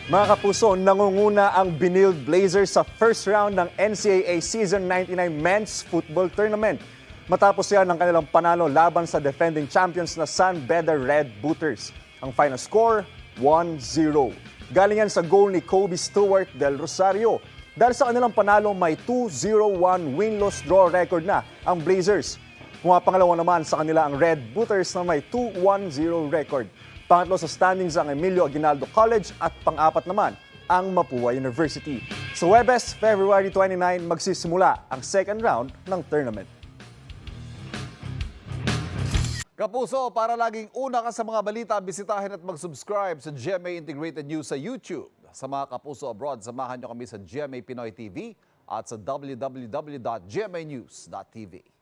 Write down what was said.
Mga kapuso, nangunguna ang Benilde Blazers sa first round ng NCAA Season 99 Men's Football Tournament. Matapos yan ang kanilang panalo laban sa defending champions na San Beda Red Booters. Ang final score, 1-0. Galing yan sa goal ni Kobe Stewart del Rosario. Dahil sa kanilang panalo, may 2-0-1 win-loss draw record na ang Blazers. Pumapangalawa naman sa kanila ang Red Booters na may 2-1-0 record. Pangatlo sa standings ang Emilio Aguinaldo College at pang-apat naman ang Mapua University. Sa Huwebes, February 29, magsisimula ang second round ng tournament. Kapuso, para laging una ka sa mga balita, bisitahin at mag-subscribe sa GMA Integrated News sa YouTube. Sa mga kapuso abroad, samahan nyo kami sa GMA Pinoy TV at sa www.gmanews.tv.